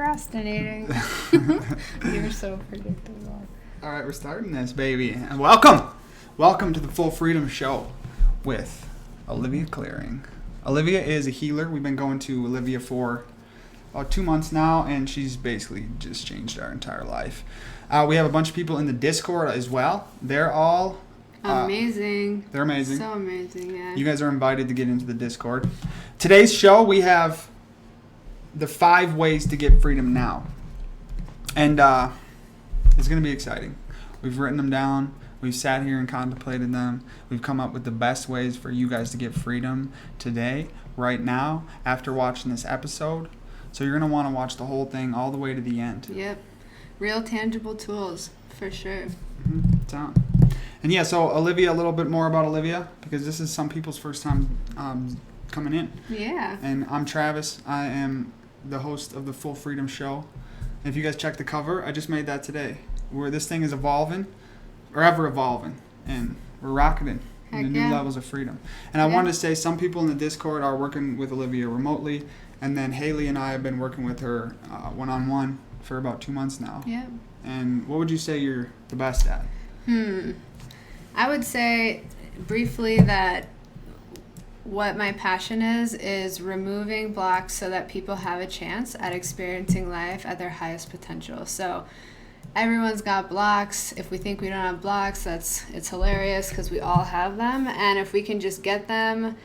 procrastinating. You're so predictable. All right, we're starting this, baby. And welcome to the Full Freedom Show with Olivia Clearing. Olivia is a healer. We've been going to Olivia for about 2 months now, and she's basically just changed our entire life. We have a bunch of people in the Discord as well. They're all amazing. They're amazing. So amazing, yeah. You guys are invited to get into the Discord. Today's show, we have the 5 ways to get freedom now. And it's going to be exciting. We've written them down. We've sat here and contemplated them. We've come up with the best ways for you guys to get freedom today, right now, after watching this episode. So you're going to want to watch the whole thing all the way to the end. Yep. Real tangible tools, for sure. And yeah, so Olivia, a little bit more about Olivia, because this is some people's first time coming in. Yeah. And I'm Travis. I am the host of the Full Freedom Show. If you guys check the cover, I just made that today. Where this thing is evolving, or ever evolving, and we're rocketing into new levels of freedom. And I wanted to say some people in the Discord are working with Olivia remotely, and then Haley and I have been working with her one-on-one for about 2 months now. Yeah. And what would you say you're the best at? I would say briefly that what my passion is removing blocks so that people have a chance at experiencing life at their highest potential. So everyone's got blocks. If we think we don't have blocks, it's hilarious because we all have them. And if we can just get them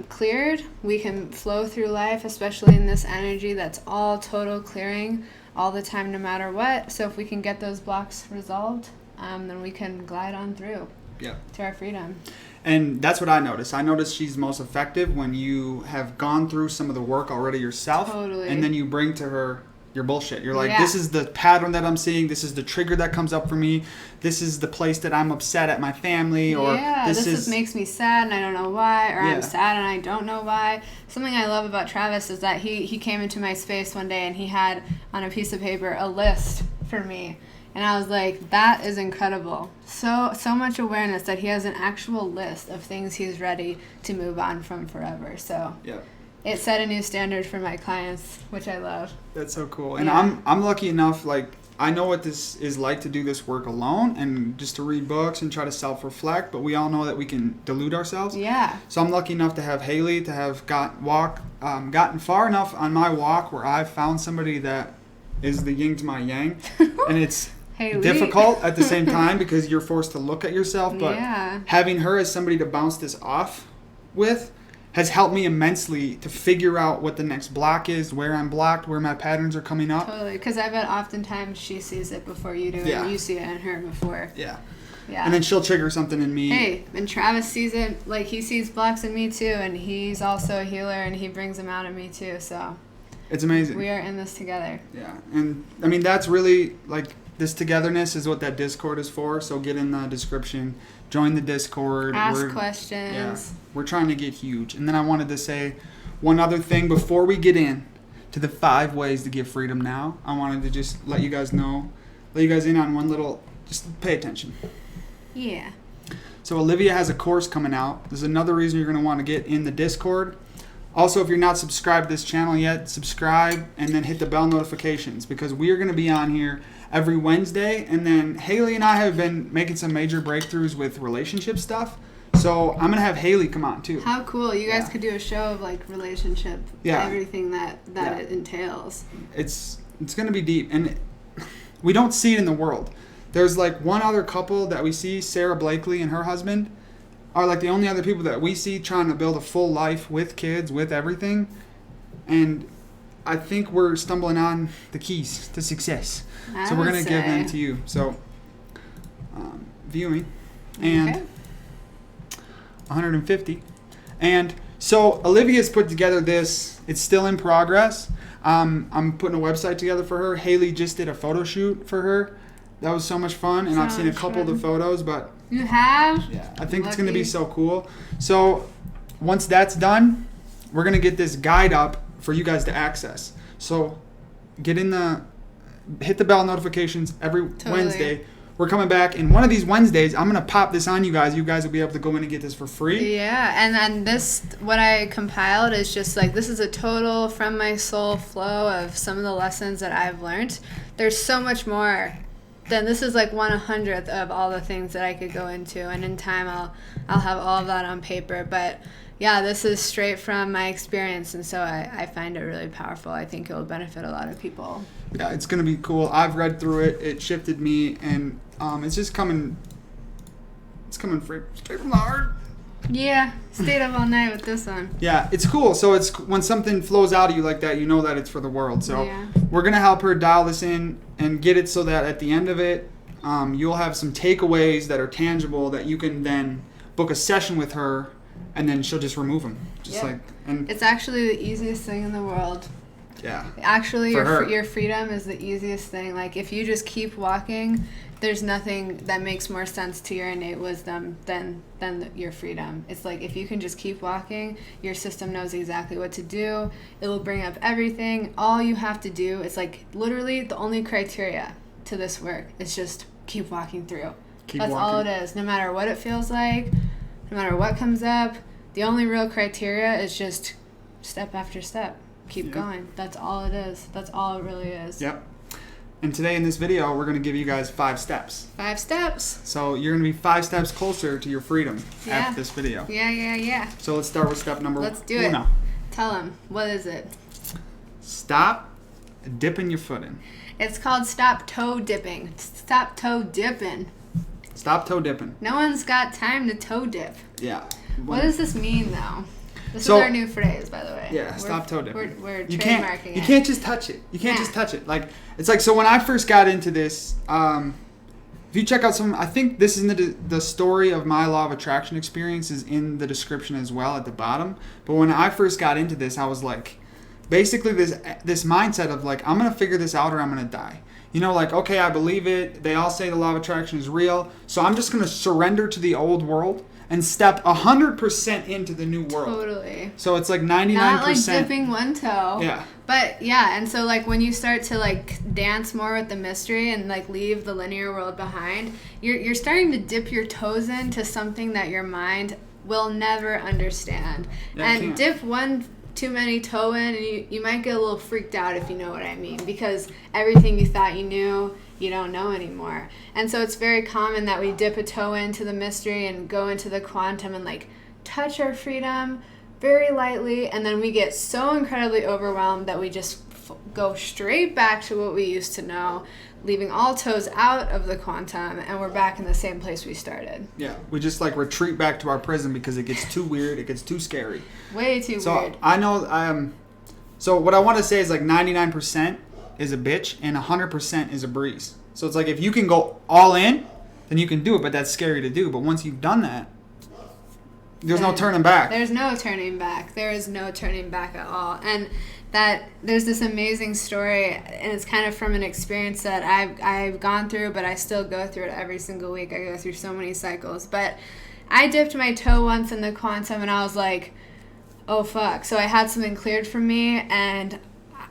cleared, we can flow through life, especially in this energy that's all total clearing all the time, no matter what. So if we can get those blocks resolved, then we can glide on through to our freedom. And that's what I noticed. I noticed she's most effective when you have gone through some of the work already yourself. Totally. And then you bring to her your bullshit. You're like, this is the pattern that I'm seeing. This is the trigger that comes up for me. This is the place that I'm upset at my family. Or this makes me sad and I don't know why. Or I'm sad and I don't know why. Something I love about Travis is that he came into my space one day and he had on a piece of paper a list for me. And I was like, that is incredible. So much awareness that he has an actual list of things he's ready to move on from forever. So it set a new standard for my clients, which I love. That's so cool. And I'm lucky enough, like, I know what this is like to do this work alone and just to read books and try to self-reflect, but we all know that we can delude ourselves. Yeah. So I'm lucky enough to have Haley, to have gotten far enough on my walk where I've found somebody that is the yin to my yang. And it's difficult at the same time because you're forced to look at yourself, but having her as somebody to bounce this off with has helped me immensely to figure out what the next block is, where I'm blocked, where my patterns are coming up. Totally, because I bet oftentimes she sees it before you do, and you see it in her before. Yeah. And then she'll trigger something in me. Hey, and Travis sees it, like he sees blocks in me too, and he's also a healer, and he brings them out in me too, so. It's amazing. We are in this together. Yeah, and I mean, that's really, like, this togetherness is what that Discord is for, so get in the description, join the Discord. Ask questions. Yeah, we're trying to get huge. And then I wanted to say one other thing before we get in to the 5 ways to get freedom now. I wanted to just let you guys in on one little, just pay attention. Yeah. So Olivia has a course coming out. There's another reason you're going to want to get in the Discord. Also, if you're not subscribed to this channel yet, subscribe and then hit the bell notifications because we are going to be on here every Wednesday. And then Haley and I have been making some major breakthroughs with relationship stuff. So I'm going to have Haley come on too. How cool. You guys could do a show of like relationship, everything that it entails. It's going to be deep. And we don't see it in the world. There's like one other couple that we see, Sarah Blakely and her husband, are like the only other people that we see trying to build a full life with kids, with everything. And I think we're stumbling on the keys to success. So we're going to give them to you. So, viewing and 150. And so Olivia's put together this. It's still in progress. I'm putting a website together for her. Haley just did a photo shoot for her. That was so much fun. And I've seen a couple of the photos, but... You have? Yeah, I think it's going to be so cool. So once that's done, we're going to get this guide up for you guys to access. So hit the bell notifications every Wednesday. we're coming back, and one of these Wednesdays, I'm going to pop this on you guys. You guys will be able to go in and get this for free. Yeah, and then this, what I compiled is just like, this is a total from my soul flow of some of the lessons that I've learned. There's so much more. Then this is like 1/100th of all the things that I could go into, and in time I'll have all of that on paper. But yeah, this is straight from my experience, and so I find it really powerful. I think it will benefit a lot of people. Yeah, it's going to be cool. I've read through it. It shifted me, and it's just coming. It's coming straight from the heart. Yeah, stayed up all night with this one. Yeah, it's cool. So it's when something flows out of you like that, you know that it's for the world. So Yeah. we're going to help her dial this in and get it so that at the end of it, you'll have some takeaways that are tangible that you can then book a session with her, and then she'll just remove them. It's actually the easiest thing in the world. Yeah. Actually, For your freedom is the easiest thing. Like, if you just keep walking, there's nothing that makes more sense to your innate wisdom than your freedom. It's like, if you can just keep walking, your system knows exactly what to do. It will bring up everything. All you have to do is, like, literally the only criteria to this work is just keep walking through. That's all it is. No matter what it feels like, no matter what comes up, the only real criteria is just step after step. Keep going. That's all it is. That's all it really is. Yep. And today in this video, we're going to give you guys 5 steps. 5 steps. So you're going to be 5 steps closer to your freedom after this video. Yeah. So let's start with step number 1. Let's do it. Tell them. What is it? Stop dipping your foot in. It's called stop toe dipping. Stop toe dipping. Stop toe dipping. No one's got time to toe dip. Yeah. What does this mean, though? This is our new phrase, by the way. Yeah, stop toe dipping. We're trademarking it. You can't just touch it. You can't just touch it. Like, it's like, so when I first got into this, if you check out I think this is the story of my law of attraction experience is in the description as well at the bottom. But when I first got into this, I was like, basically this mindset of like, I'm going to figure this out or I'm going to die. You know, like, okay, I believe it. They all say the law of attraction is real. So I'm just going to surrender to the old world and step 100% into the new world. Totally. So it's like 99%. Not like dipping one toe. Yeah. But yeah, and so like when you start to like dance more with the mystery and like leave the linear world behind, you're starting to dip your toes into something that your mind will never understand. Yeah, and dip one too many toe in, and you might get a little freaked out, if you know what I mean, because everything you thought you knew, you don't know anymore. And so it's very common that we dip a toe into the mystery and go into the quantum and like touch our freedom very lightly, and then we get so incredibly overwhelmed that we just go straight back to what we used to know, leaving all toes out of the quantum, and we're back in the same place we started. Yeah, we just like retreat back to our prison because it gets too weird, it gets too scary. Way too weird. So I know so what I want to say is like 99% is a bitch and 100% is a breeze. So it's like if you can go all in, then you can do it, but that's scary to do. But once you've done that, there's no turning back. There's no turning back. There is no turning back at all. And that there's this amazing story, and it's kind of from an experience that I've gone through, but I still go through it every single week. I go through so many cycles. But I dipped my toe once in the quantum, and I was like, oh, fuck. So I had something cleared for me, and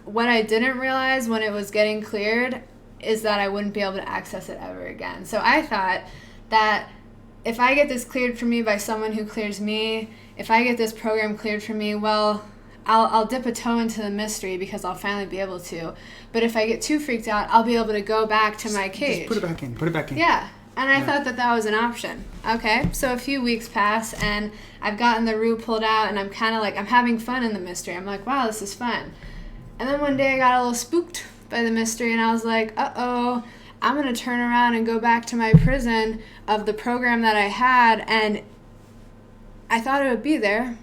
what I didn't realize when it was getting cleared is that I wouldn't be able to access it ever again. So I thought that if I get this cleared for me by someone who clears me, if I get this program cleared for me, well, I'll dip a toe into the mystery because I'll finally be able to. But if I get too freaked out, I'll be able to go back to my cage. Just put it back in. Yeah. And I thought that was an option. Okay, so a few weeks pass, and I've gotten the root pulled out, and I'm kind of like, I'm having fun in the mystery. I'm like, wow, this is fun. And then one day I got a little spooked by the mystery, and I was like, uh-oh, I'm going to turn around and go back to my prison of the program that I had, and I thought it would be there,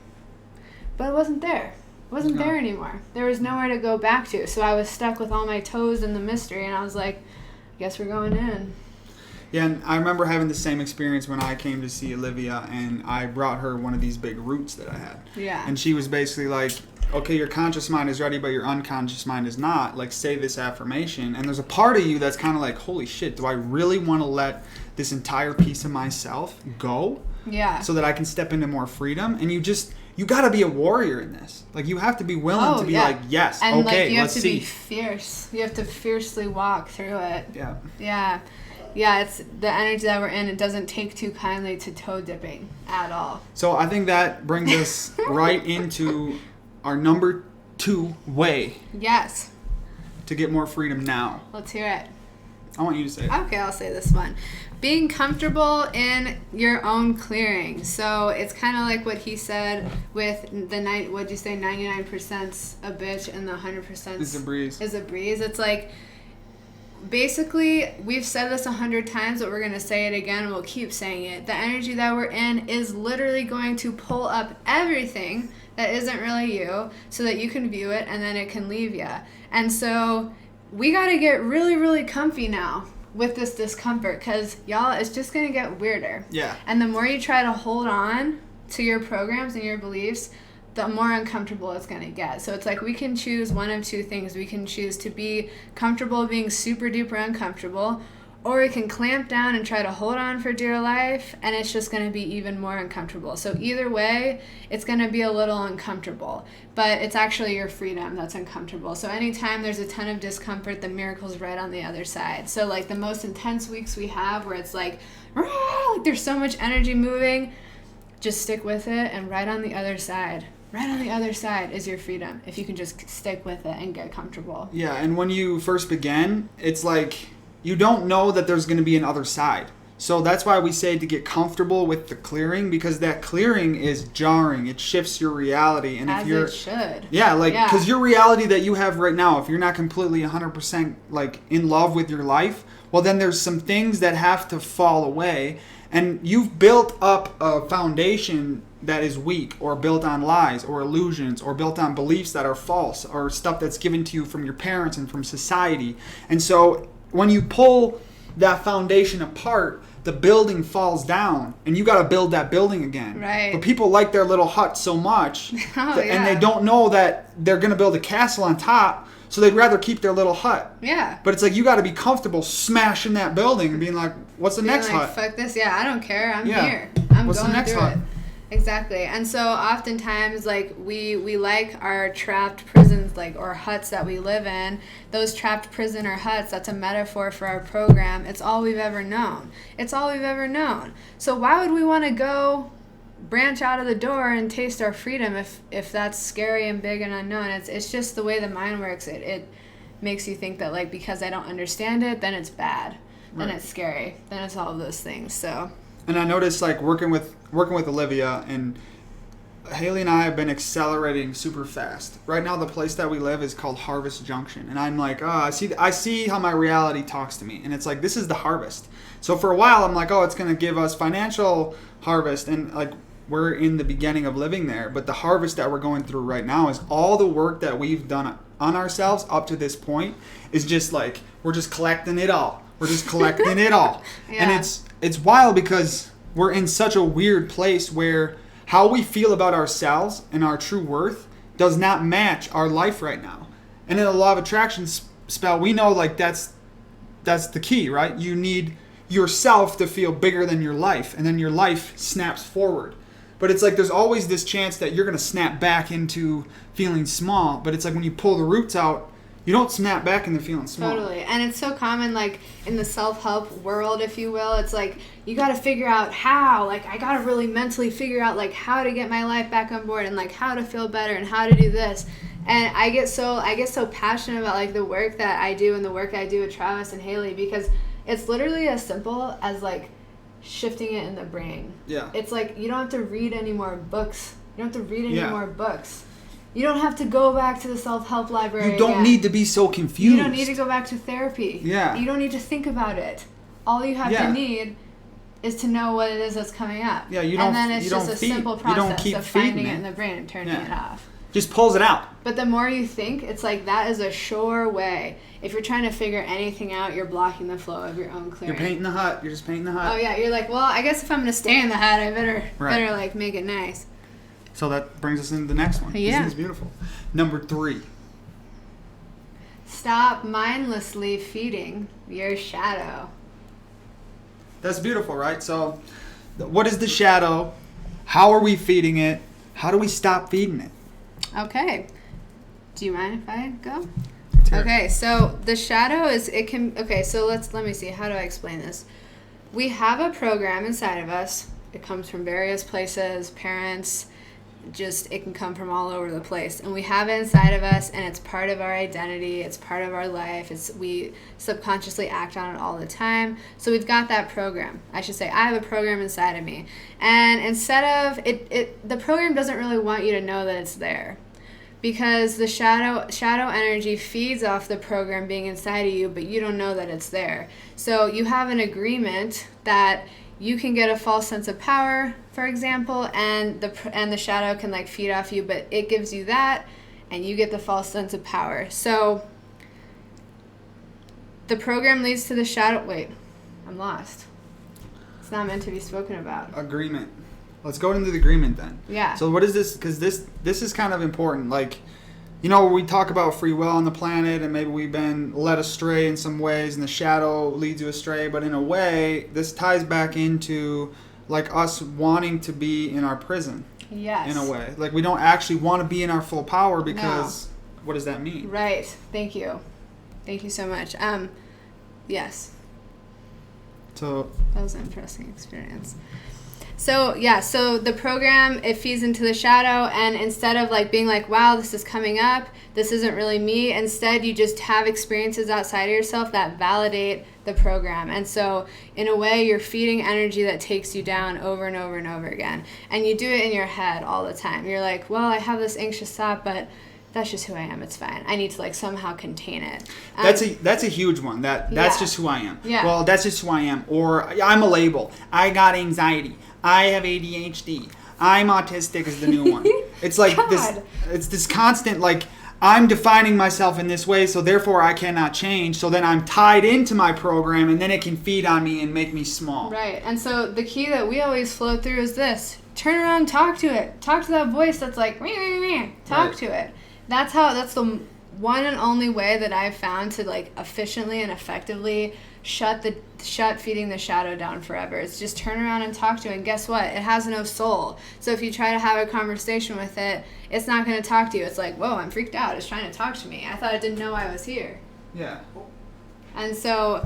but it wasn't there. It wasn't there anymore. There was nowhere to go back to, so I was stuck with all my toes in the mystery, and I was like, I guess we're going in. Yeah, and I remember having the same experience when I came to see Olivia, and I brought her one of these big roots that I had. Yeah. And she was basically like, okay, your conscious mind is ready, but your unconscious mind is not. Like, say this affirmation. And there's a part of you that's kind of like, holy shit, do I really want to let this entire piece of myself go? Yeah. So that I can step into more freedom? And you got to be a warrior in this. Like, you have to be willing to be like, yes, and okay, like, you let's see. have to be fierce. You have to fiercely walk through it. Yeah. Yeah. Yeah, it's the energy that we're in. It doesn't take too kindly to toe dipping at all. So I think that brings us right into our number 2 way. Yes. To get more freedom now. Let's hear it. I want you to say it. Okay, I'll say this one. Being comfortable in your own clearing. So it's kind of like what he said with the what'd you say, 99%'s a bitch and the 100% is a breeze. It's like, basically, we've said this 100 times, but we're going to say it again, and we'll keep saying it. The energy that we're in is literally going to pull up everything that isn't really you so that you can view it, and then it can leave you. And so we got to get really, really comfy now with this discomfort, because, y'all, it's just going to get weirder. Yeah. And the more you try to hold on to your programs and your beliefs, the more uncomfortable it's going to get. So it's like we can choose one of two things. We can choose to be comfortable being super duper uncomfortable, or we can clamp down and try to hold on for dear life, and it's just going to be even more uncomfortable. So either way, it's going to be a little uncomfortable, but it's actually your freedom that's uncomfortable. So anytime there's a ton of discomfort, the miracle's right on the other side. So like the most intense weeks we have where it's like there's so much energy moving, just stick with it, and right on the other side is your freedom, if you can just stick with it and get comfortable. Yeah, and when you first begin, it's like you don't know that there's going to be an other side. So that's why we say to get comfortable with the clearing, because that clearing is jarring. It shifts your reality. And if you're, it should. Yeah, because your reality that you have right now, if you're not completely 100% like in love with your life, well, then there's some things that have to fall away. And you've built up a foundation that is weak, or built on lies or illusions, or built on beliefs that are false, or stuff that's given to you from your parents and from society. And so when you pull that foundation apart, the building falls down, and you got to build that building again. Right. But people like their little hut so much, and they don't know that they're going to build a castle on top, so they'd rather keep their little hut. Yeah. But it's like you got to be comfortable smashing that building and being like, what's the next hut? Fuck this. Yeah, I don't care. I'm here. I'm what's going the next through hut? it. Exactly. And so oftentimes, like, we like our trapped prisons, like, or huts that we live in. Those trapped prison or huts, that's a metaphor for our program. It's all we've ever known. So why would we want to go branch out of the door and taste our freedom if that's scary and big and unknown? It's just the way the mind works. It makes you think that, like, because I don't understand it, then it's bad. Then it's scary. Then it's all of those things. So. And I noticed, like, working with Olivia, and Haley and I have been accelerating super fast. Right now, the place that we live is called Harvest Junction, and I'm like, I see how my reality talks to me, and it's like, this is the harvest. So for a while, I'm like, it's going to give us financial harvest, and like we're in the beginning of living there. But the harvest that we're going through right now is all the work that we've done on ourselves up to this point is just like we're just collecting it all. Yeah. And it's wild, because we're in such a weird place where how we feel about ourselves and our true worth does not match our life right now. And in a law of attraction spell, we know, like, that's the key, right? You need yourself to feel bigger than your life, and then your life snaps forward. But it's like there's always this chance that you're going to snap back into feeling small. But it's like when you pull the roots out, you don't snap back into feeling small. Totally. And it's so common, like, in the self-help world, if you will. It's like, you got to figure out how. Like, I got to really mentally figure out, like, how to get my life back on board, and, like, how to feel better and how to do this. And I get so passionate about, like, the work that I do and the work I do with Travis and Haley, because it's literally as simple as, like, shifting it in the brain. Yeah. It's like, you don't have to read any more books. You don't have to read any more books. You don't have to go back to the self-help library. You don't need to be so confused. You don't need to go back to therapy. Yeah. You don't need to think about it. All you have to need is to know what it is that's coming up. Yeah, you don't. And then it's just a simple process of finding it in the brain and turning it off. Just pulls it out. But the more you think, it's like that is a sure way. If you're trying to figure anything out, you're blocking the flow of your own clearing. You're painting the hut. You're just painting the hut. Oh yeah, you're like, well, I guess if I'm gonna stay in the hut, I better like make it nice. So that brings us into the next one. Yeah. This is beautiful. Number 3. Stop mindlessly feeding your shadow. That's beautiful, right? So what is the shadow? How are we feeding it? How do we stop feeding it? Okay. Do you mind if I go? Okay, so the shadow is, it can, okay, so let me see, how do I explain this? We have a program inside of us. It comes from various places, parents, just, it can come from all over the place. And we have it inside of us, and it's part of our identity, it's part of our life. We subconsciously act on it all the time. So we've got that program. I should say, I have a program inside of me. And instead of, the program doesn't really want you to know that it's there. Because the shadow energy feeds off the program being inside of you, but you don't know that it's there. So you have an agreement that you can get a false sense of power, for example, and the shadow can like feed off you, but it gives you that, and you get the false sense of power. So the program leads to the shadow. Wait, I'm lost. It's not meant to be spoken about. Agreement. Let's go into the agreement then. Yeah. So what is this? Because this is kind of important. Like, you know, we talk about free will on the planet, and maybe we've been led astray in some ways, and the shadow leads you astray. But in a way, this ties back into like us wanting to be in our prison. Yes. In a way, like we don't actually want to be in our full power because what does that mean? Right. Thank you so much. Yes. So that was an interesting experience. So the program, it feeds into the shadow, and instead of like being like, wow, this is coming up, this isn't really me, instead you just have experiences outside of yourself that validate the program. And so in a way, you're feeding energy that takes you down over and over and over again. And you do it in your head all the time. You're like, well, I have this anxious thought, but that's just who I am. It's fine. I need to like somehow contain it. That's a huge one. That's just who I am. Yeah. Well, that's just who I am. Or I'm a label. I got anxiety. I have ADHD. I'm autistic is the new one. It's like this. It's this constant like I'm defining myself in this way, so therefore I cannot change. So then I'm tied into my program, and then it can feed on me and make me small. Right. And so the key that we always flow through is this: turn around, talk to it. Talk to that voice that's like meh, meh, meh. Talk to it. That's the one and only way that I've found to like efficiently and effectively shut feeding the shadow down forever. It's just turn around and talk to it, and guess what? It has no soul. So if you try to have a conversation with it, it's not going to talk to you. It's like, whoa, I'm freaked out. It's trying to talk to me. I thought it didn't know I was here. Yeah. And so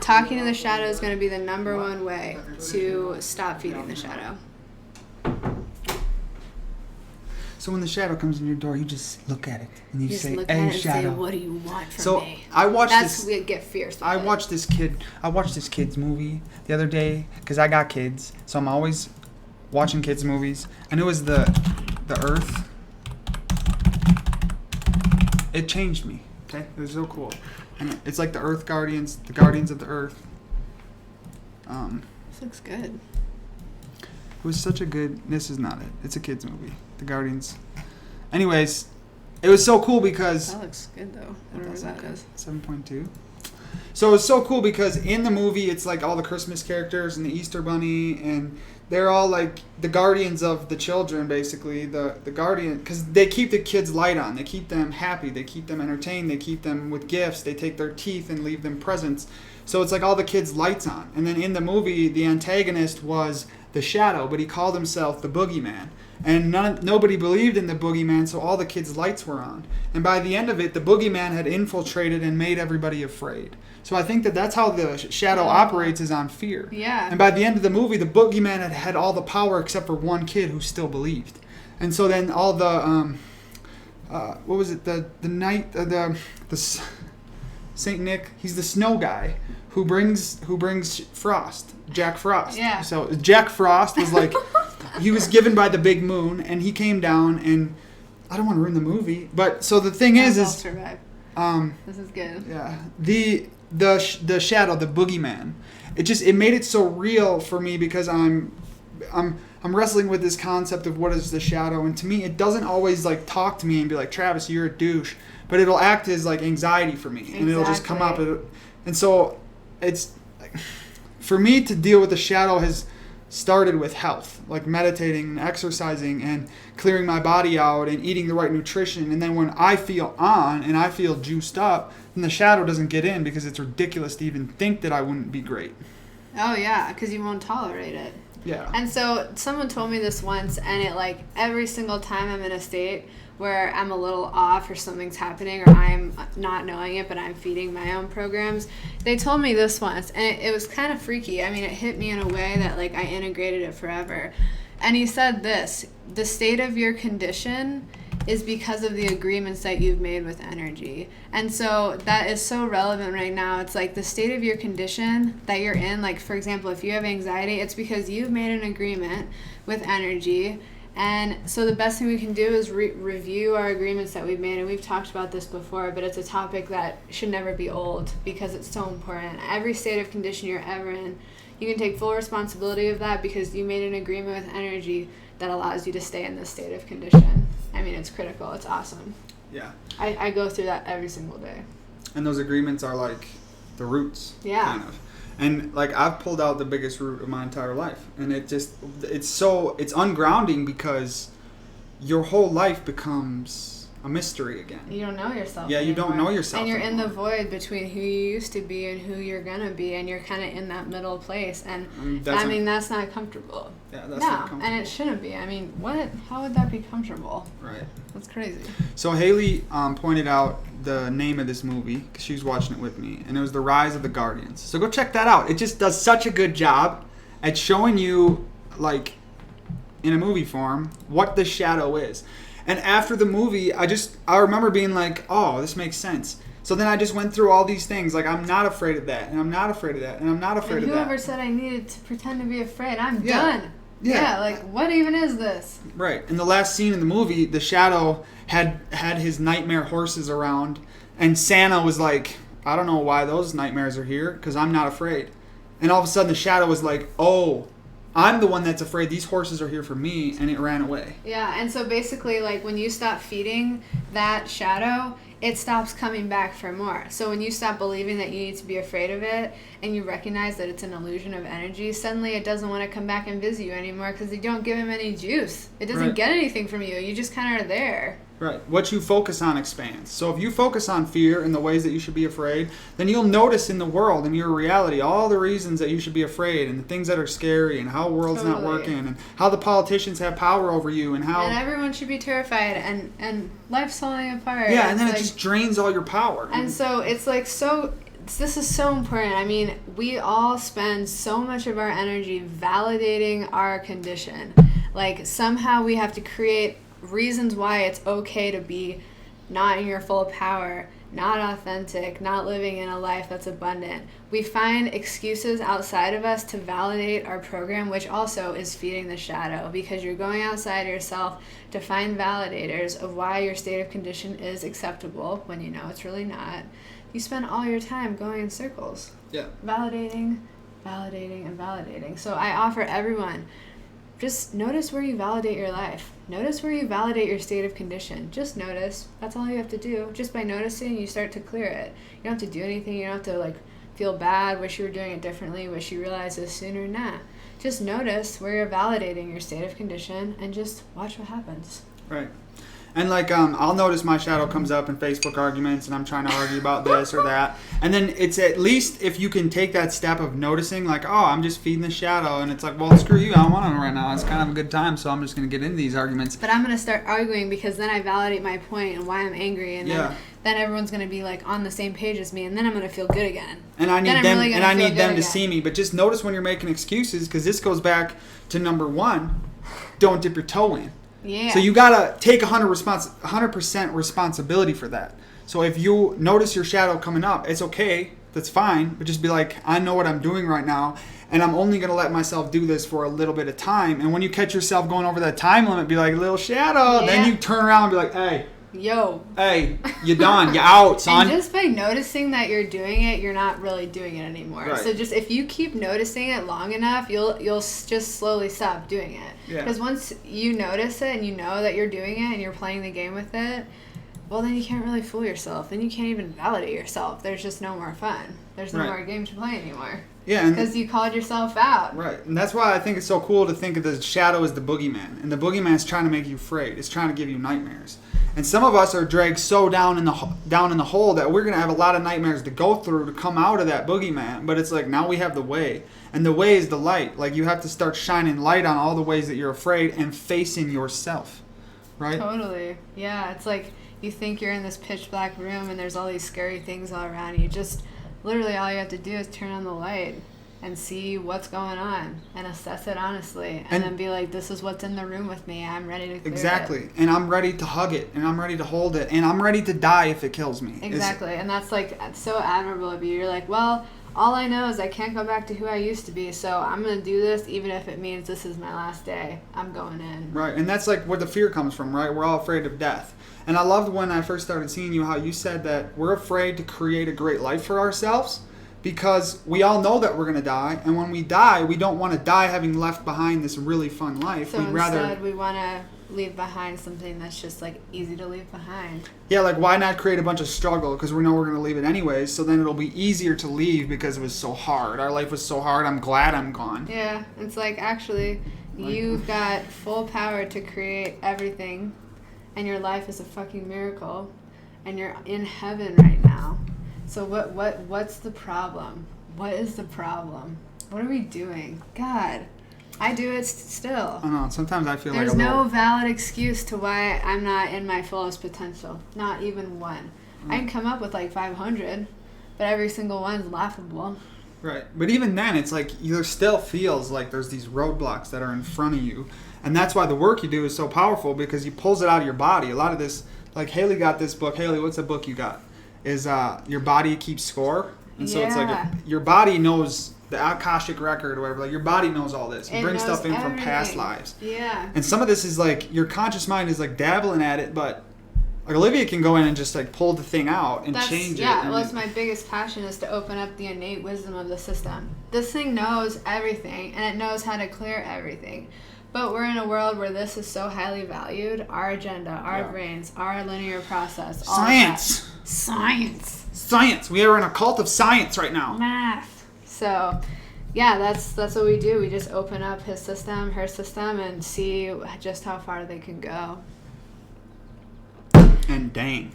talking to the shadow is going to be the number one way to stop feeding the shadow. So when the shadow comes in your door, you just look at it and you say, look "Hey, at it and shadow, say, what do you want from so me?" I watched That's we get fierce. With I watched this kid's movie the other day because I got kids, so I'm always watching kids movies, and it was the Earth. It changed me. Okay, it was so cool, and it's like the Earth Guardians, the Guardians of the Earth. This looks good. It was such a good. This is not it. It's a kids movie. The Guardians. Anyways, it was so cool because that looks good though. I don't know what that is. 7.2. So it was so cool because in the movie it's like all the Christmas characters and the Easter Bunny, and they're all like the guardians of the children, basically. The guardian, because they keep the kids' light on. They keep them happy. They keep them entertained. They keep them with gifts. They take their teeth and leave them presents. So it's like all the kids' lights on. And then in the movie, the antagonist was the shadow, but he called himself the boogeyman. And nobody believed in the boogeyman, so all the kids' lights were on. And by the end of it, the boogeyman had infiltrated and made everybody afraid. So I think that's how the shadow operates, is on fear. Yeah. And by the end of the movie, the boogeyman had all the power except for one kid who still believed. And so then all the what was it? The Saint Nick. He's the snow guy who brings Frost, Jack Frost. Yeah. So Jack Frost was like. He was given by the big moon, and he came down, and I don't want to ruin the movie, but so the thing is survive. This is good. Yeah, the shadow, the boogeyman, it made it so real for me because I'm wrestling with this concept of what is the shadow, and to me it doesn't always like talk to me and be like, Travis, you're a douche, but it'll act as like anxiety for me, and it'll just come up, and so it's for me to deal with the shadow has started with health, like meditating and exercising and clearing my body out and eating the right nutrition. And then when I feel on and I feel juiced up, then the shadow doesn't get in because it's ridiculous to even think that I wouldn't be great. Oh yeah, because you won't tolerate it. Yeah. And so someone told me this once, and it like every single time I'm in a state where I'm a little off or something's happening or I'm not knowing it, but I'm feeding my own programs. They told me this once, and it was kind of freaky. I mean, it hit me in a way that, like, I integrated it forever. And he said this: the state of your condition is because of the agreements that you've made with energy. And so that is so relevant right now. It's like the state of your condition that you're in. Like, for example, if you have anxiety, it's because you've made an agreement with energy. And so the best thing we can do is review our agreements that we've made. And we've talked about this before, but it's a topic that should never be old because it's so important. Every state of condition you're ever in, you can take full responsibility of that because you made an agreement with energy that allows you to stay in this state of condition. I mean, it's critical. It's awesome. Yeah. I go through that every single day. And those agreements are like the roots. Yeah. Kind of. And like I've pulled out the biggest root of my entire life. And it's ungrounding because your whole life becomes a mystery again. You don't know yourself Yeah, you anymore. don't know yourself And you're anymore. in the void between who you used to be and who you're going to be. And you're kind of in that middle place. And that's not comfortable. Yeah, that's no, not comfortable. and it shouldn't be. I mean, what? How would that be comfortable? Right. That's crazy. So Haley pointed out the name of this movie because she was watching it with me, and it was The Rise of the Guardians. So go check that out. It just does such a good job at showing you, like, in a movie form, what the shadow is. And after the movie, I remember being like, oh, this makes sense. So then I just went through all these things, like I'm not afraid of that, and I'm not afraid of that, and I'm not afraid of that. Whoever said I needed to pretend to be afraid, I'm Yeah. done. Yeah, like, what even is this? Right. In the last scene in the movie, the shadow had his nightmare horses around, and Santa was like, I don't know why those nightmares are here, because I'm not afraid. And all of a sudden the shadow was like, oh, I'm the one that's afraid. These horses are here for me, and it ran away. Yeah, and so basically, like, when you stop feeding that shadow, it stops coming back for more. So when you stop believing that you need to be afraid of it, and you recognize that it's an illusion of energy, suddenly it doesn't want to come back and visit you anymore because you don't give him any juice. It doesn't get anything from you. You just kind of are there. Right. What you focus on expands. So if you focus on fear and the ways that you should be afraid, then you'll notice in the world, in your reality, all the reasons that you should be afraid and the things that are scary and how the world's not working and how the politicians have power over you and how... And everyone should be terrified and life's falling apart. Yeah, and then it just drains all your power. And so it's like this is so important. I mean, we all spend so much of our energy validating our condition. Like, somehow we have to create reasons why it's okay to be not in your full power, not authentic, not living in a life that's abundant. We find excuses outside of us to validate our program, which also is feeding the shadow, because you're going outside yourself to find validators of why your state of condition is acceptable when you know it's really not. You spend all your time going in circles. Yeah. Validating, and validating. So I offer everyone, just notice where you validate your life. Notice where you validate your state of condition. Just notice. That's all you have to do. Just by noticing, you start to clear it. You don't have to do anything. You don't have to, like, feel bad, wish you were doing it differently, wish you realized this sooner. Nah. Just notice where you're validating your state of condition and just watch what happens. Right. And like I'll notice my shadow comes up in Facebook arguments and I'm trying to argue about this or that. And then it's at least if you can take that step of noticing, like, oh, I'm just feeding the shadow. And it's like, well, screw you. I don't want to right now. It's kind of a good time. So I'm just going to get into these arguments. But I'm going to start arguing because then I validate my point and why I'm angry. And then everyone's going to be like on the same page as me. And then I'm going to feel good again. And I need them to see me. But just notice when you're making excuses, because this goes back to number one, don't dip your toe in. Yeah. So you gotta take 100% responsibility for that. So if you notice your shadow coming up, it's okay. That's fine. But just be like, I know what I'm doing right now, and I'm only gonna let myself do this for a little bit of time. And when you catch yourself going over that time limit, be like, little shadow. Yeah. Then you turn around and be like, hey. Hey, you're done. You're out, son. And just by noticing that you're doing it, you're not really doing it anymore. Right. So just if you keep noticing it long enough, you'll just slowly stop doing it. Because once you notice it and you know that you're doing it and you're playing the game with it, well, then you can't really fool yourself. Then you can't even validate yourself. There's just no more fun. There's no more game to play anymore. Yeah, because you called yourself out. Right, and that's why I think it's so cool to think of the shadow as the boogeyman. And the boogeyman is trying to make you afraid. It's trying to give you nightmares. And some of us are dragged so down in the hole that we're going to have a lot of nightmares to go through to come out of that boogeyman. But it's like, now we have the way. And the way is the light. Like, you have to start shining light on all the ways that you're afraid and facing yourself. right? Totally. Yeah, it's like you think you're in this pitch black room and there's all these scary things all around you. Just literally all you have to do is turn on the light and see what's going on and assess it honestly, and then be like, this is what's in the room with me. I'm ready to clear it. And I'm ready to hug it, and I'm ready to hold it, and I'm ready to die if it kills me. Exactly. And that's like so admirable of you. You're like, well, all I know is I can't go back to who I used to be, so I'm going to do this even if it means this is my last day. I'm going in. Right, and that's like where the fear comes from, right? We're all afraid of death. And I loved when I first started seeing you how you said that we're afraid to create a great life for ourselves because we all know that we're going to die, and when we die, we don't want to die having left behind this really fun life. So instead, we want to leave behind something that's just like easy to leave behind. Yeah, like why not create a bunch of struggle because we know we're going to leave it anyways, so then it'll be easier to leave because it was so hard. Our life was so hard, I'm glad I'm gone. Yeah, it's like actually you've got full power to create everything, and your life is a fucking miracle, and you're in heaven right now. So what's the problem? What is the problem? What are we doing? God, I do it still. I don't know. Sometimes I feel There's like no valid excuse to why I'm not in my fullest potential. Not even one. I can come up with like 500, but every single one's laughable. Right. But even then, it's like there still feels like there's these roadblocks that are in front of you. And that's why the work you do is so powerful because he pulls it out of your body. A lot of this, like Haley got this book. Haley, what's the book you got? Is Your Body Keeps Score. And so it's like your body knows the Akashic record or whatever. Like your body knows all this. You bring stuff in from past lives. Yeah. And some of this is like your conscious mind is like dabbling at it, but like Olivia can go in and just like pull the thing out and change it. Yeah, well, it's my biggest passion is to open up the innate wisdom of the system. This thing knows everything, and it knows how to clear everything. But we're in a world where this is so highly valued. Our agenda, our brains, our linear process. All Science. Science. We are in a cult of science right now. Math. So, yeah, that's what we do. We just open up his system, her system, and see just how far they can go. And dang,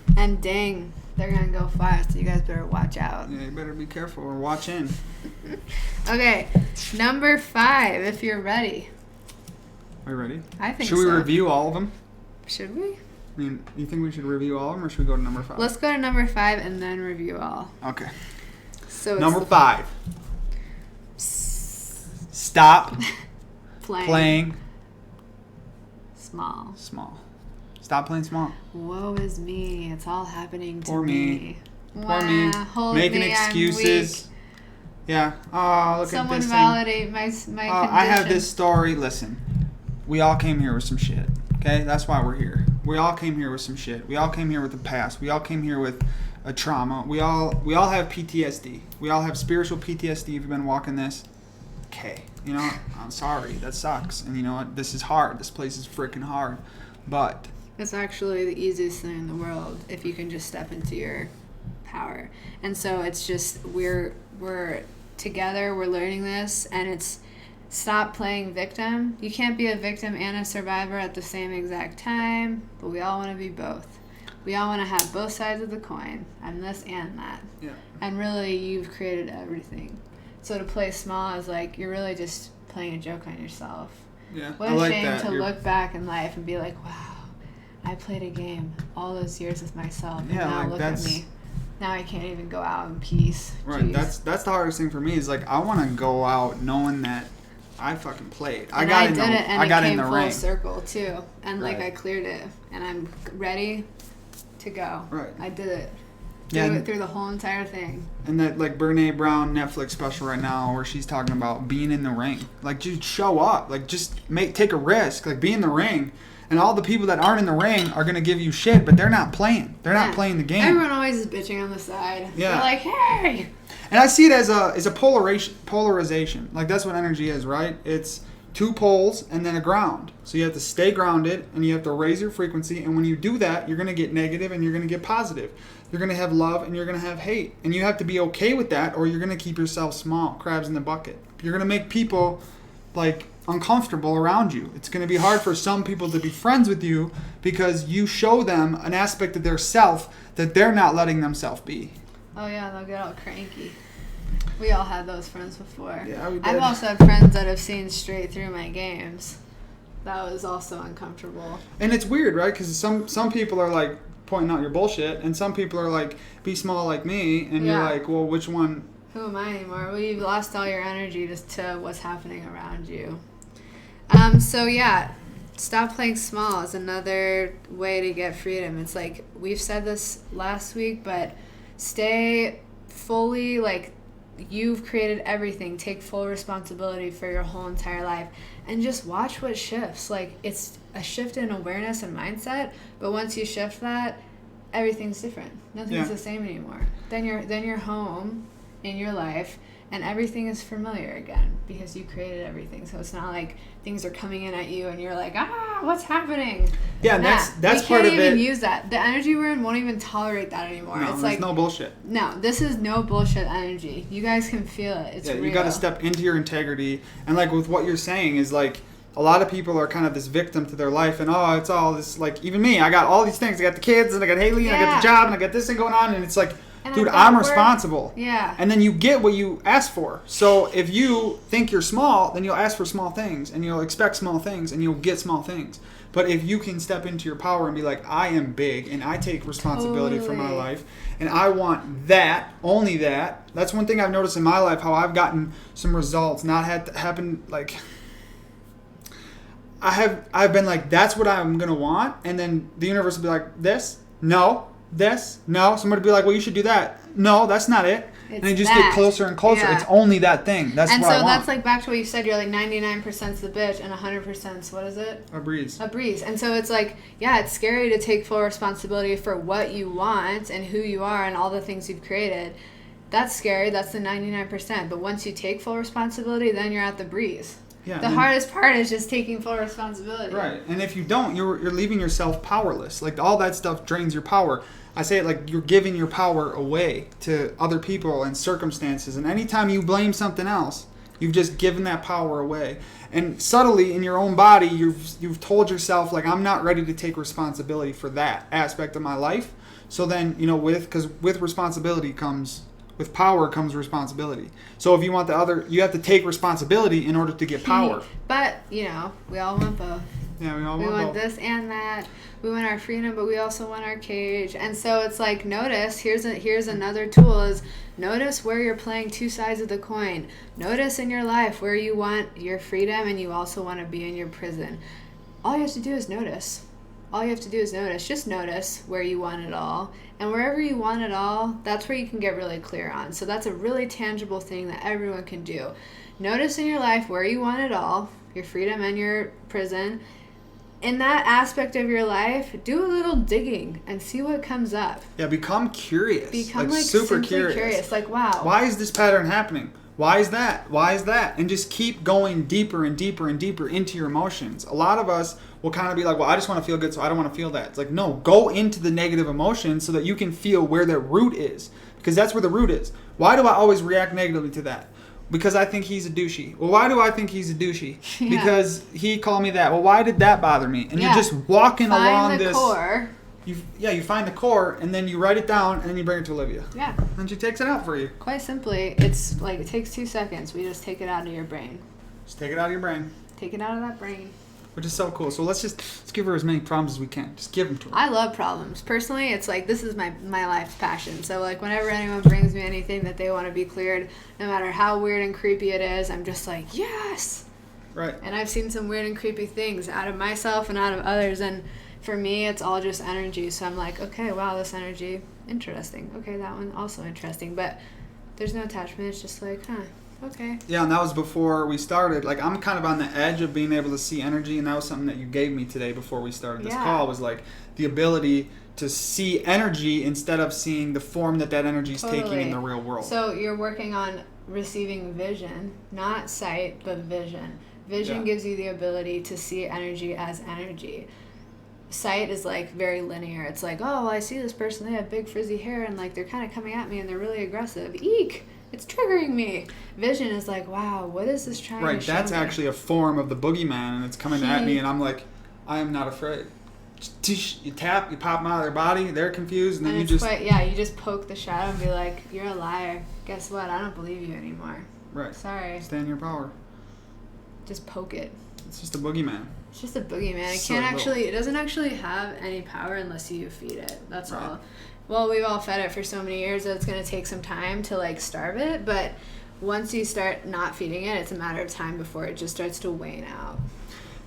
they're going to go fast. So you guys better watch out. Yeah, you better be careful or watch in. Okay, number 5, if you're ready. Are you ready? I think so. Should we review all of them? Should we? I mean, you think we should review all of them, or should we go to number 5? Let's go to number 5 and then review all. Okay. So number 5. Stop playing small. Stop playing small. Woe is me. It's all happening to Poor me. Wow, Poor me. hold Making me, excuses. Yeah. Oh, look Someone at this validate my condition. I have this story. Listen, we all came here with some shit. Okay, that's why we're here. We all came here with some shit. We all came here with the past. We all came here with a trauma. We all have PTSD. We all have spiritual PTSD. If you've been walking this, okay. You know, I'm sorry. That sucks. And you know what? This is hard. This place is freaking hard. But it's actually the easiest thing in the world if you can just step into your power. And so it's just we're together. We're learning this, and it's. Stop playing victim. You can't be a victim and a survivor at the same exact time, but we all want to be both. We all want to have both sides of the coin. I'm this and that. Yeah. And really, you've created everything. So to play small is like you're really just playing a joke on yourself. Yeah. What a shame to look back in life and be like, wow, I played a game all those years with myself, and now like look at me. Now I can't even go out in peace. Right. Jeez. That's the hardest thing for me is like I want to go out knowing that I fucking played. I got in the ring. And it came full circle too, and right. like I cleared it, and I'm ready to go. Right. I did it. Through the whole entire thing. And that like Brene Brown Netflix special right now, where she's talking about being in the ring. Like, just show up. Like, just take a risk. Like, be in the ring. And all the people that aren't in the ring are gonna give you shit, but they're not playing. They're not playing the game. Everyone always is bitching on the side. Yeah. They're like, hey. And I see it as a polarization. Like, that's what energy is, right? It's 2 poles and then a ground. So you have to stay grounded and you have to raise your frequency. And when you do that, you're going to get negative and you're going to get positive. You're going to have love and you're going to have hate. And you have to be okay with that, or you're going to keep yourself small, crabs in the bucket. You're going to make people like uncomfortable around you. It's going to be hard for some people to be friends with you because you show them an aspect of their self that they're not letting themselves be. Oh yeah, they'll get all cranky. We all had those friends before. Yeah, we did. I've also had friends that have seen straight through my games. That was also uncomfortable. And it's weird, right? Because some people are like pointing out your bullshit, and some people are like, be small like me, and you're like, well, which one? Who am I anymore? Well, you've lost all your energy just to what's happening around you. So yeah, stop playing small is another way to get freedom. It's like, we've said this last week, but stay fully, like, you've created everything. Take full responsibility for your whole entire life and just watch what shifts. Like, it's a shift in awareness and mindset, but once you shift that, everything's different. Nothing's the same anymore. Then you're home in your life and everything is familiar again because you created everything. So it's not like things are coming in at you and you're like, what's happening? Yeah, that's part of it. We can't even use that. The energy we're in won't even tolerate that anymore. No, it's like, no bullshit. No, this is no bullshit energy. You guys can feel it. It's real. You got to step into your integrity. And like with what you're saying is like, a lot of people are kind of this victim to their life, and it's all this, like, even me, I got all these things. I got the kids, and I got Haley, and I got the job, and I got this thing going on, and it's like, dude, I'm responsible. Yeah. And then you get what you ask for. So if you think you're small, then you'll ask for small things, and you'll expect small things, and you'll get small things. But if you can step into your power and be like, I am big, and I take responsibility for my life, and I want that, only that. That's one thing I've noticed in my life, how I've gotten some results, not had to happen, like, I've been like, that's what I'm going to want, and then the universe will be like, this, no, somebody will be like, well, you should do that, no, that's not it. And they just get closer and closer. It's only that thing. That's what I want. And so that's like back to what you said. You're like 99%'s the bitch and 100%'s what is it? A breeze. And so it's like, yeah, it's scary to take full responsibility for what you want and who you are and all the things you've created. That's scary. That's the 99%. But once you take full responsibility, then you're at the breeze. Yeah, the hardest part is just taking full responsibility. Right. And if you don't, you're leaving yourself powerless. Like, all that stuff drains your power. I say it like you're giving your power away to other people and circumstances. And anytime you blame something else, you've just given that power away. And subtly in your own body, you've told yourself, like, I'm not ready to take responsibility for that aspect of my life. So then, because with responsibility comes... With power comes responsibility. So if you want the other, you have to take responsibility in order to get power. But, we all want both. Yeah, we all want both. We want both. this and that. We want our freedom, but we also want our cage. And so it's like, notice, here's another tool is notice where you're playing two sides of the coin. Notice in your life where you want your freedom and you also want to be in your prison. All you have to do is notice. Just notice where you want it all. And wherever you want it all, that's where you can get really clear on. So that's a really tangible thing that everyone can do. Notice in your life where you want it all, your freedom and your prison. In that aspect of your life, do a little digging and see what comes up. Yeah, become curious. Become like super curious. Like, wow. Why is this pattern happening? Why is that? And just keep going deeper and deeper and deeper into your emotions. A lot of us will kind of be like, well, I just want to feel good, so I don't want to feel that. It's like, no, go into the negative emotions so that you can feel where the root is. Because that's where the root is. Why do I always react negatively to that? Because I think he's a douchey. Well, why do I think he's a douchey? Yeah. Because he called me that. Well, why did that bother me? And you're just walking along this... Core. You find the core, and then you write it down, and then you bring it to Olivia. Yeah. And she takes it out for you. Quite simply, it's like it takes 2 seconds. We just take it out of your brain. Just take it out of your brain. Take it out of that brain. Which is so cool. So let's give her as many problems as we can. Just give them to her. I love problems. Personally, it's like this is my life's passion. So like whenever anyone brings me anything that they want to be cleared, no matter how weird and creepy it is, I'm just like, yes. Right. And I've seen some weird and creepy things out of myself and out of others, and for me, it's all just energy. So I'm like, okay, wow, this energy, interesting. Okay, that one also interesting. But there's no attachment. It's just like, okay. Yeah, and that was before we started. Like, I'm kind of on the edge of being able to see energy, and that was something that you gave me today before we started this call, was like the ability to see energy instead of seeing the form that energy is taking in the real world. So you're working on receiving vision, not sight, but vision. Vision gives you the ability to see energy as energy. Sight is like very linear. It's like, oh, I see this person, they have big frizzy hair and like they're kind of coming at me and they're really aggressive. Eek! It's triggering me. Vision is like, wow, what is this trying to show me? Right, that's actually a form of the boogeyman, and it's coming at me, and I'm like, I am not afraid. You tap, you pop them out of their body, they're confused, and then you just... you just poke the shadow and be like, you're a liar. Guess what? I don't believe you anymore. Right. Sorry. Stay in your power. Just poke it. It's just a boogeyman. It's just a boogeyman. It doesn't actually have any power unless you feed it. That's Right. all. Well, we've all fed it for so many years that it's going to take some time to like starve it, but once you start not feeding it, it's a matter of time before it just starts to wane out.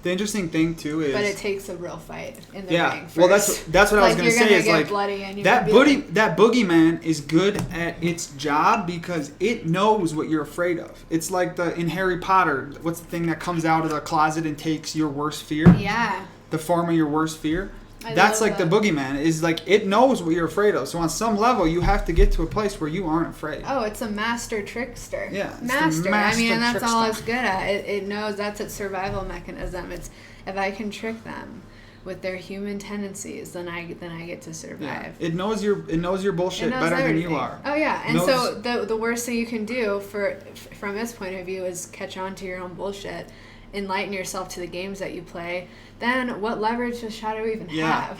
The interesting thing too is, but it takes a real fight in the ring first. Well, that's what I was going to say. Is like that boogeyman is good at its job because it knows what you're afraid of. It's like in Harry Potter. What's the thing that comes out of the closet and takes your worst fear? Yeah. The form of your worst fear. That's like the boogeyman is like it knows what you're afraid of. So on some level, you have to get to a place where you aren't afraid. Oh, it's a master trickster. Yeah, master. I mean, and that's all it's good at. It knows that's its survival mechanism. It's if I can trick them with their human tendencies, then I get to survive. Yeah. It knows your bullshit better everything. than you are. Oh yeah, and so the worst thing you can do from its point of view is catch on to your own bullshit. Enlighten yourself to the games that you play, then what leverage does Shadow even have?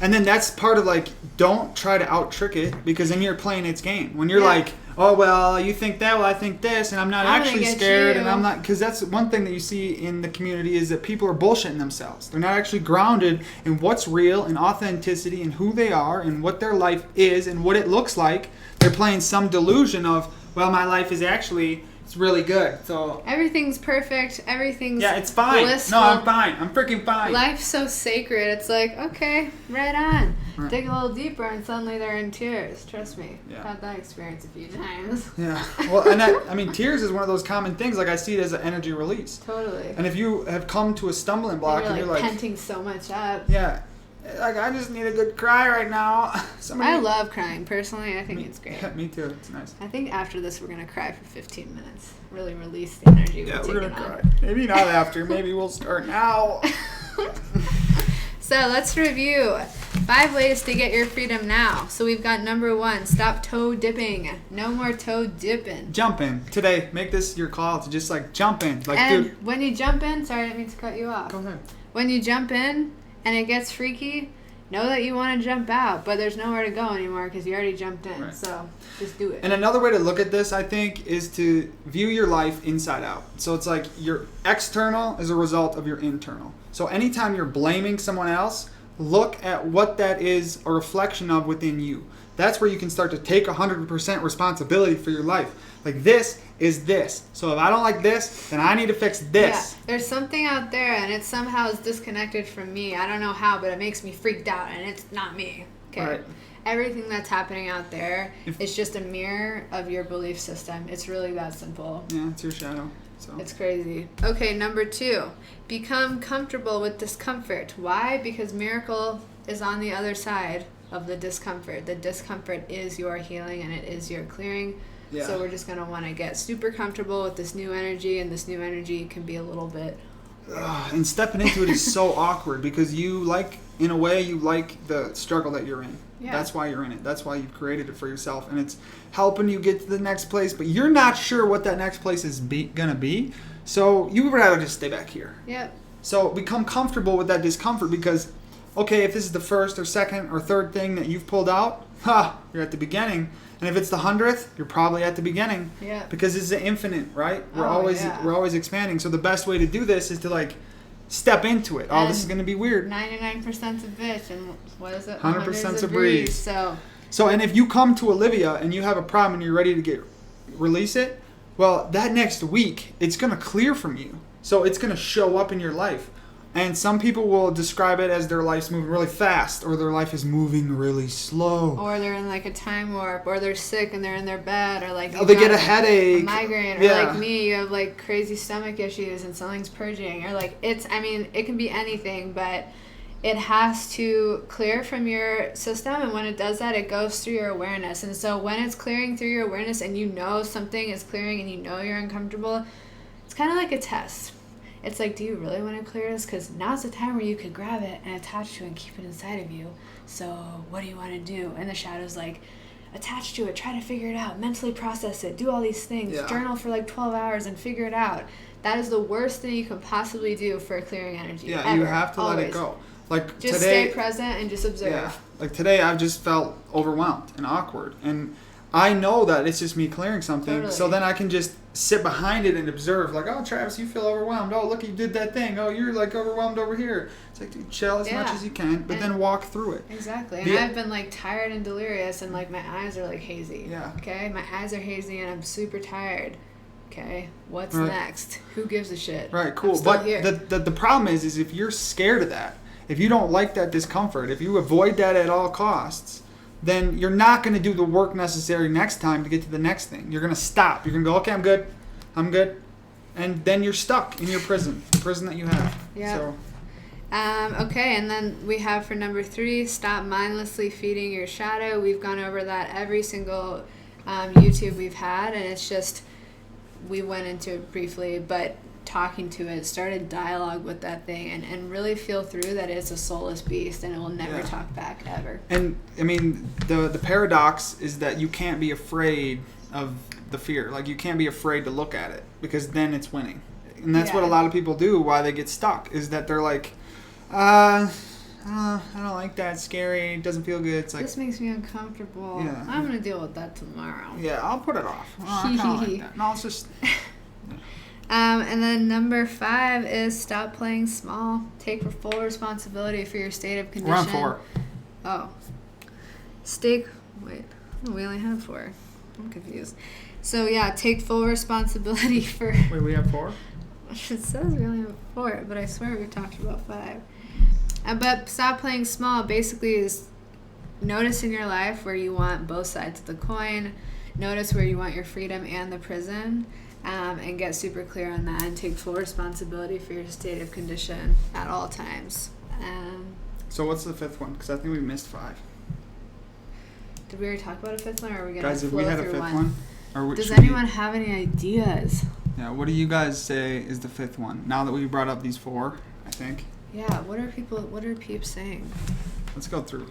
And then that's part of like, don't try to out-trick it because then you're playing its game. When you're like, oh, well, you think that, well, I think this, and I'm not actually scared, and I'm not, because that's one thing that you see in the community is that people are bullshitting themselves. They're not actually grounded in what's real and authenticity and who they are and what their life is and what it looks like. They're playing some delusion of, well, my life is actually... It's really good. So everything's perfect. Everything's it's fine. Blissful. No, I'm fine. I'm freaking fine. Life's so sacred. It's like, okay, right on. Right. Dig a little deeper, and suddenly they're in tears. Trust me. Yeah. I've had that experience a few times. Yeah. Well, and tears is one of those common things. Like I see it as an energy release. Totally. And if you have come to a stumbling block and you're like penting so much up. Yeah. Like, I just need a good cry right now. I love crying. Personally, I think it's great. Yeah, me too. It's nice. I think after this, we're going to cry for 15 minutes. Really release the energy we're going to cry. Maybe not after. Maybe we'll start now. So let's review 5 ways to get your freedom now. So we've got number 1, stop toe dipping. No more toe dipping. Jump in. Today, make this your call to just like jump in. Like, and dude. When you jump in, sorry, I didn't mean to cut you off. Go ahead. When you jump in, and it gets freaky, know that you want to jump out, but there's nowhere to go anymore because you already jumped in. Right. So just do it. And another way to look at this, I think, is to view your life inside out. So it's like your external is a result of your internal. So anytime you're blaming someone else, look at what that is a reflection of within you. That's where you can start to take 100% responsibility for your life. Like, this is this. So if I don't like this, then I need to fix this. Yeah, there's something out there, and it somehow is disconnected from me. I don't know how, but it makes me freaked out, and it's not me. Okay. Right. Everything that's happening out there is just a mirror of your belief system. It's really that simple. Yeah, it's your shadow. So. It's crazy. Okay, number 2. Become comfortable with discomfort. Why? Because miracle is on the other side of the discomfort. The discomfort is your healing, and it is your clearing. Yeah. So we're just going to want to get super comfortable with this new energy, and this new energy can be a little bit... and stepping into it is so awkward because you like the struggle that you're in. Yeah. That's why you're in it. That's why you've created it for yourself, and it's helping you get to the next place, but you're not sure what that next place is going to be, so you would rather just stay back here. Yep. So become comfortable with that discomfort because, okay, if this is the first or second or third thing that you've pulled out, you're at the beginning. And if it's the 100th, you're probably at the beginning. Yeah. Because it's infinite, right? We're always expanding. So the best way to do this is to like step into it. Oh, this is going to be weird. 99%'s a bitch, and what is it? 100%'s a breeze. So and if you come to Olivia and you have a problem and you're ready to release it, well, that next week it's going to clear from you. So it's going to show up in your life. And some people will describe it as their life's moving really fast, or their life is moving really slow. Or they're in like a time warp, or they're sick and they're in their bed, or like they get a headache, a migraine, or like me, you have like crazy stomach issues and something's purging, or like it can be anything, but it has to clear from your system, and when it does that, it goes through your awareness. And so when it's clearing through your awareness, and you know something is clearing, and you know you're uncomfortable, it's kind of like a test. It's like, do you really want to clear this? Because now's the time where you could grab it and attach to it and keep it inside of you. So what do you want to do? And the shadow's like, attach to it, try to figure it out, mentally process it, do all these things, journal for like 12 hours and figure it out. That is the worst thing you can possibly do for clearing energy. Yeah, ever, you have to always. let it go. Like just today, stay present and just observe. Yeah, like today I've just felt overwhelmed and awkward. And I know that it's just me clearing something. Totally. So then I can just sit behind it and observe. Like, oh, Travis, you feel overwhelmed. Oh, look, you did that thing. Oh, you're like overwhelmed over here. It's like, dude, chill as much as you can, but then walk through it. Exactly. And I've been like tired and delirious, and like my eyes are like hazy. Yeah. Okay? My eyes are hazy and I'm super tired. Okay? What's next? Who gives a shit? Right, cool. But the problem is if you're scared of that, if you don't like that discomfort, if you avoid that at all costs, then you're not going to do the work necessary next time to get to the next thing. You're going to stop. You're going to go, okay, I'm good. And then you're stuck in your prison, the prison that you have. Yeah. So. Okay, and then we have for number 3, stop mindlessly feeding your shadow. We've gone over that every single YouTube we've had, and it's just, we went into it briefly, but talking to it, started dialogue with that thing, and really feel through that it's a soulless beast and it will never talk back ever. And I mean, the paradox is that you can't be afraid of the fear. Like, you can't be afraid to look at it, because then it's winning. And that's what a lot of people do, why they get stuck, is that they're like, I don't like that. It's scary. It doesn't feel good. It's like, this makes me uncomfortable. Yeah. I'm going to deal with that tomorrow. Yeah, I'll put it off. I kind of like that. No, it's just... And then number 5 is stop playing small. Take full responsibility for your state of condition. We're on 4. Oh. We only have 4. I'm confused. So yeah, take full responsibility for... Wait, we have 4? It says we only have 4, but I swear we've talked about 5. But stop playing small basically is notice in your life where you want both sides of the coin. Notice where you want your freedom and the prison. And get super clear on that and take full responsibility for your state of condition at all times. So what's the 5th one? Because I think we missed 5. Did we already talk about a 5th one, or are we going to Guys, if flow we had a through 5th one? Does anyone have any ideas? Yeah, what do you guys say is the 5th one? Now that we brought up these 4, I think. Yeah, what are peeps saying? Let's go through.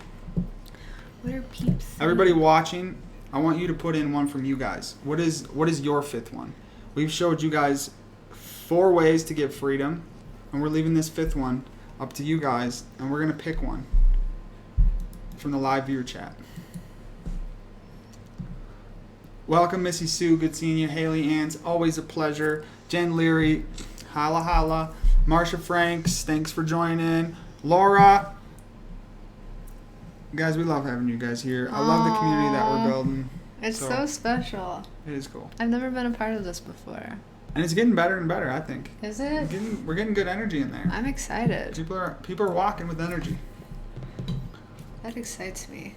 What are peeps saying? Everybody watching, I want you to put in one from you guys. What is your 5th one? We've showed you guys 4 ways to get freedom, and we're leaving this 5th one up to you guys, and we're going to pick one from the live viewer chat. Welcome, Missy Sue. Good seeing you. Haley Ann's, always a pleasure. Jen Leary, holla holla. Marsha Franks, thanks for joining. Laura. Guys, we love having you guys here. I love the community that we're building. It's so special. It is cool. I've never been a part of this before. And it's getting better and better, I think. Is it? We're getting good energy in there. I'm excited. People are walking with energy. That excites me.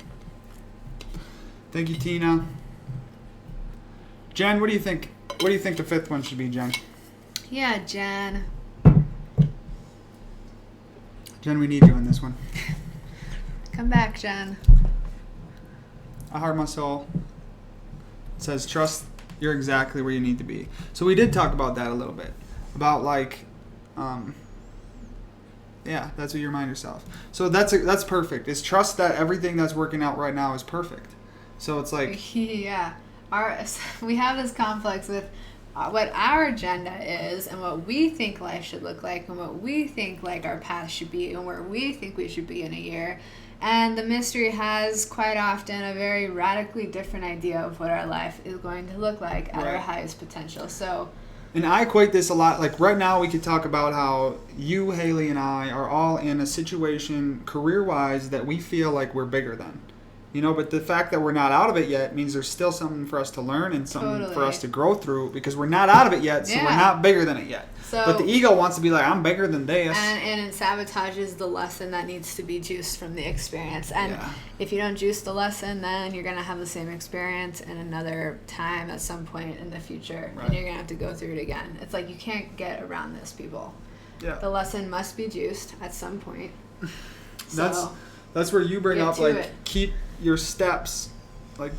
Thank you, Tina. Jen, what do you think? What do you think the 5th one should be, Jen? Yeah, Jen. Jen, we need you in this one. Come back, Jen. I heart my soul. It says, trust you're exactly where you need to be. So we did talk about that a little bit. About like, yeah, that's what you remind yourself. So that's perfect. Is trust that everything that's working out right now is perfect. So it's like... Yeah. We have this conflict with what our agenda is and what we think life should look like and what we think like our path should be and where we think we should be in a year. And the mystery has quite often a very radically different idea of what our life is going to look like at our highest potential. So, and I equate this a lot. Like right now we could talk about how you, Haley, and I are all in a situation career-wise that we feel like we're bigger than. You know, but the fact that we're not out of it yet means there's still something for us to learn and something for us to grow through because we're not out of it yet, so we're not bigger than it yet. So, but the ego wants to be like, I'm bigger than this. And it sabotages the lesson that needs to be juiced from the experience. And if you don't juice the lesson, then you're going to have the same experience in another time at some point in the future. Right. And you're going to have to go through it again. It's like you can't get around this, people. Yeah. The lesson must be juiced at some point. That's where you bring up, like, keep your steps right.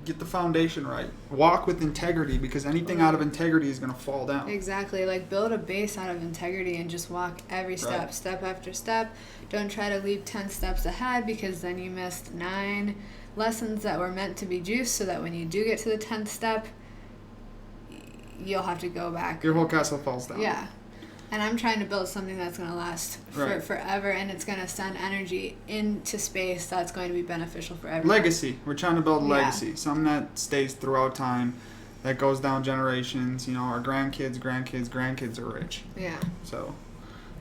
Get the foundation right. Walk with integrity because anything out of integrity is going to fall down. Exactly. Like build a base out of integrity and just walk every step, step after step. Don't try to leap 10 steps ahead because then you missed 9 lessons that were meant to be juiced so that when you do get to the 10th step, you'll have to go back. Your whole castle falls down. Yeah. And I'm trying to build something that's going to last for forever, and it's going to send energy into space that's going to be beneficial for everyone. Legacy. We're trying to build a legacy. Something that stays throughout time, that goes down generations. You know, our grandkids are rich. Yeah. So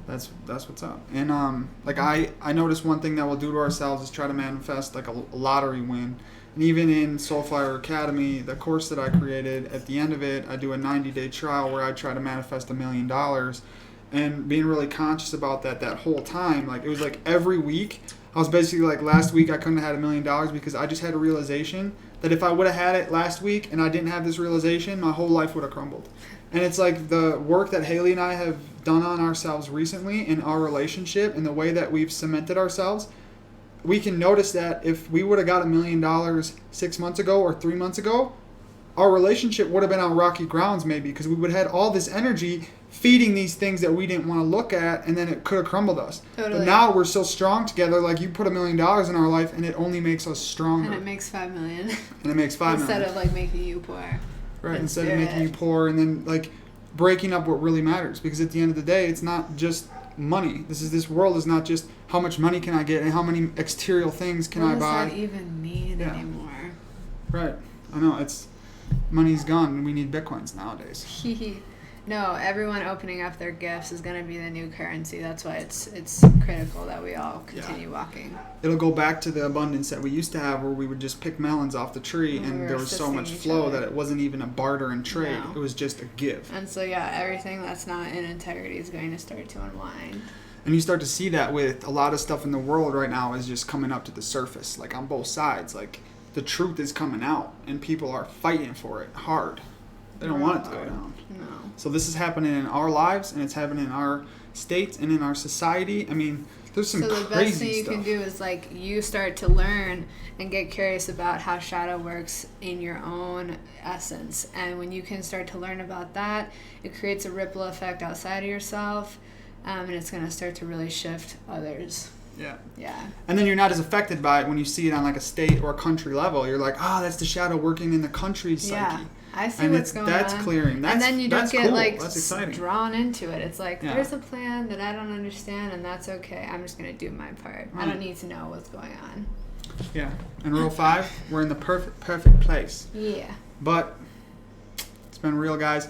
that's what's up. And I noticed one thing that we'll do to ourselves is try to manifest like a lottery win. And even in Soulfire Academy, the course that I created, at the end of it, I do a 90-day trial where I try to manifest $1 million. And being really conscious about that whole time, like it was like every week, I was basically like, last week I couldn't have had $1 million because I just had a realization that if I would have had it last week and I didn't have this realization, my whole life would have crumbled. And it's like the work that Haley and I have done on ourselves recently in our relationship and the way that we've cemented ourselves, we can notice that if we would have got $1 million 6 months ago or 3 months ago, our relationship would have been on rocky grounds maybe, because we would have had all this energy feeding these things that we didn't want to look at, and then it could have crumbled us. Totally. But now we're so strong together. Like, you put $1 million in our life, and it only makes us stronger. And it makes $5 million. And it makes $5 million. Instead of like making you poor. Right. Instead of making you poor, and then like breaking up what really matters. Because at the end of the day, it's not just money. This world is not just how much money can I get and how many exterior things can I buy. What does that even mean anymore? Right. I know. Money's gone, and we need Bitcoins nowadays. No, everyone opening up their gifts is going to be the new currency. That's why it's critical that we all continue walking. It'll go back to the abundance that we used to have, where we would just pick melons off the tree, and there was so much flow that it wasn't even a barter and trade. No. It was just a give. And so, everything that's not in integrity is going to start to unwind. And you start to see that with a lot of stuff in the world right now is just coming up to the surface, like on both sides. Like, the truth is coming out, and people are fighting for it hard. They don't want it to go down. No. So this is happening in our lives, and it's happening in our states and in our society. I mean, there's some crazy stuff. So the best thing you can do is like you start to learn and get curious about how shadow works in your own essence. And when you can start to learn about that, it creates a ripple effect outside of yourself, and it's going to start to really shift others. Yeah. Yeah. And then you're not as affected by it when you see it on like a state or a country level. You're like, that's the shadow working in the country's psyche. I see what's going that's on. Clearing. And then you don't get cool. like that's exciting. Drawn into it. It's like there's a plan that I don't understand, and that's okay. I'm just gonna do my part. I don't need to know what's going on. Yeah. And rule 5, we're in the perfect place. Yeah. But it's been real, guys.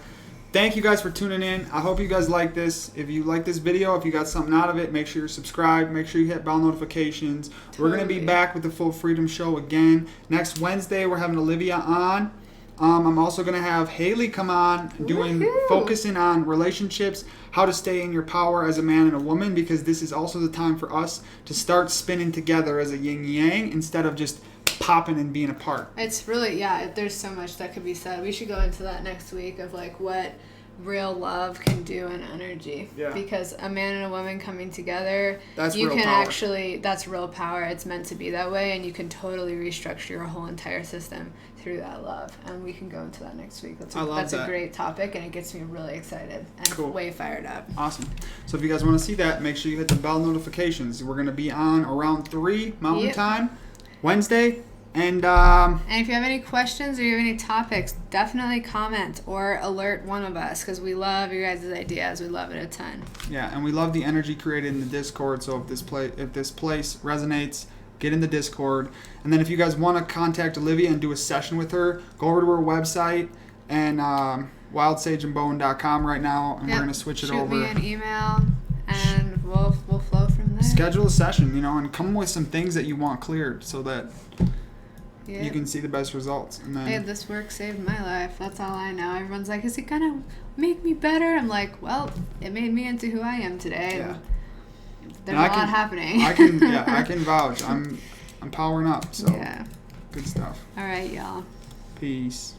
Thank you guys for tuning in. I hope you guys like this. If you like this video, if you got something out of it, make sure you're subscribed. Make sure you hit bell notifications. Totally. We're going to be back with the Full Freedom Show again. Next Wednesday, we're having Olivia on. I'm also going to have Haley come on, focusing on relationships, how to stay in your power as a man and a woman, because this is also the time for us to start spinning together as a yin-yang instead of just popping and being apart. It's really, there's so much that could be said. We should go into that next week of like what real love can do in energy. Yeah. Because a man and a woman coming together, that's real power. It's meant to be that way, and you can totally restructure your whole entire system through that love. And we can go into that next week. That's a great topic, and it gets me really excited and way fired up. Awesome. So if you guys want to see that, make sure you hit the bell notifications. We're going to be on around 3 Mountain Time, Wednesday. And if you have any questions or you have any topics, definitely comment or alert one of us, because we love your guys' ideas. We love it a ton. Yeah, and we love the energy created in the Discord. So if this place resonates, get in the Discord. And then if you guys want to contact Olivia and do a session with her, go over to her website and wildsageandbowen.com right now, and we're going to switch it over. Shoot me an email, and we'll flow from there. Schedule a session, and come with some things that you want cleared so that you can see the best results. And then, hey, this work saved my life. That's all I know. Everyone's like, is it going to make me better? I'm like, well, it made me into who I am today. Yeah. There's a lot happening. I can vouch. I'm powering up. So good stuff. All right, y'all. Peace.